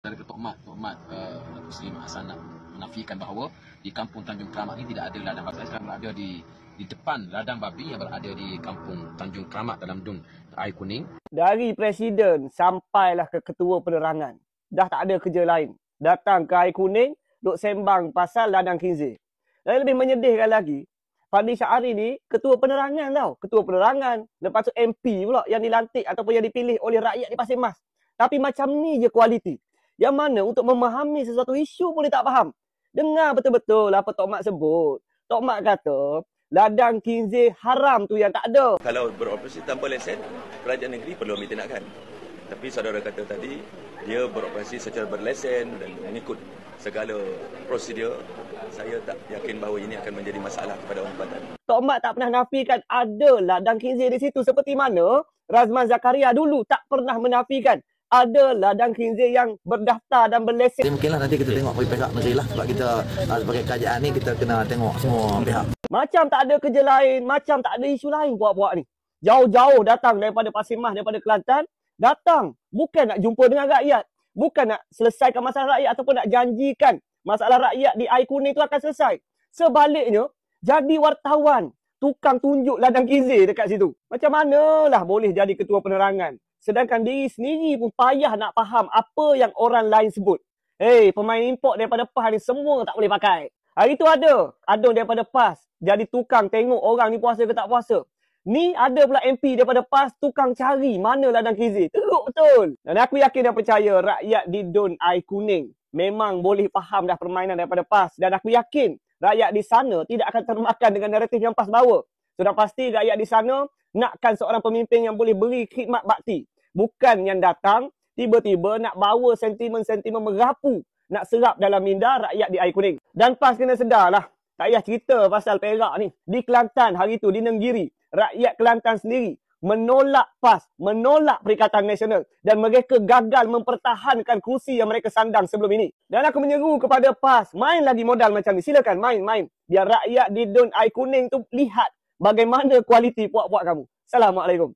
Dari Tok Mat Datuk Seri Mat Hassan nak menafikan bahawa di kampung Tanjung Keramat ini tidak ada ladang babi. Sekarang berada di depan ladang babi yang berada di kampung Tanjung Keramat dalam Dun Air Kuning. Dari Presiden sampailah ke Ketua Penerangan. Dah tak ada kerja lain. Datang ke Air Kuning, duk sembang pasal ladang khinzir. Dan lebih menyedihkan lagi, Fadli Syahari ni Ketua Penerangan tau. Ketua Penerangan. Lepas tu MP pula yang dilantik ataupun yang dipilih oleh rakyat di Pasir Mas. Tapi macam ni je kualiti. Yang mana untuk memahami sesuatu isu pun dia tak faham. Dengar betul-betul apa Tok Mat sebut. Tok Mat kata, ladang khinzir haram tu yang tak ada. Kalau beroperasi tanpa lesen, kerajaan negeri perlu ambil tindakan. Tapi saudara kata tadi, dia beroperasi secara berlesen dan mengikut segala prosedur. Saya tak yakin bahawa ini akan menjadi masalah kepada orang tempatan. Tok Mat tak pernah nafikan ada ladang khinzir di situ. Seperti mana Razman Zakaria dulu tak pernah menafikan ada ladang khinzir yang berdaftar dan berlesen. Jadi mungkinlah nanti kita tengok pihak negeri lah. Sebab kita sebagai kerajaan ni kita kena tengok semua pihak. Macam tak ada kerja lain, macam tak ada isu lain buat-buat ni. Jauh-jauh datang daripada Pasir Mas, daripada Kelantan. Datang bukan nak jumpa dengan rakyat. Bukan nak selesaikan masalah rakyat ataupun nak janjikan masalah rakyat di Air Kuning tu akan selesai. Sebaliknya, jadi wartawan. Tukang tunjuk ladang khinzir dekat situ. Macam manalah boleh jadi Ketua Penerangan. Sedangkan diri sendiri pun payah nak faham apa yang orang lain sebut. Hei, pemain import daripada PAS ni semua tak boleh pakai. Hari tu ada Adun daripada PAS jadi tukang tengok orang ni puasa ke tak puasa. Ni ada pula MP daripada PAS tukang cari mana ladang khinzir. Teruk betul. Dan aku yakin dan percaya rakyat di Dun Air Kuning memang boleh faham dah permainan daripada PAS. Dan aku yakin rakyat di sana tidak akan termakan dengan naratif yang PAS bawa. Sudah pasti rakyat di sana nakkan seorang pemimpin yang boleh beri khidmat bakti. Bukan yang datang, tiba-tiba nak bawa sentimen-sentimen merapu. Nak serap dalam minda rakyat di Air Kuning. Dan PAS kena sedarlah. Tak payah cerita pasal Perak ni. Di Kelantan hari tu, di Nenggiri. Rakyat Kelantan sendiri menolak PAS. Menolak Perikatan Nasional. Dan mereka gagal mempertahankan kursi yang mereka sandang sebelum ini. Dan aku menyeru kepada PAS. Main lagi modal macam ni. Silakan main. Biar rakyat di Dun Air Kuning tu lihat bagaimana kualiti puak-puak kamu. Assalamualaikum.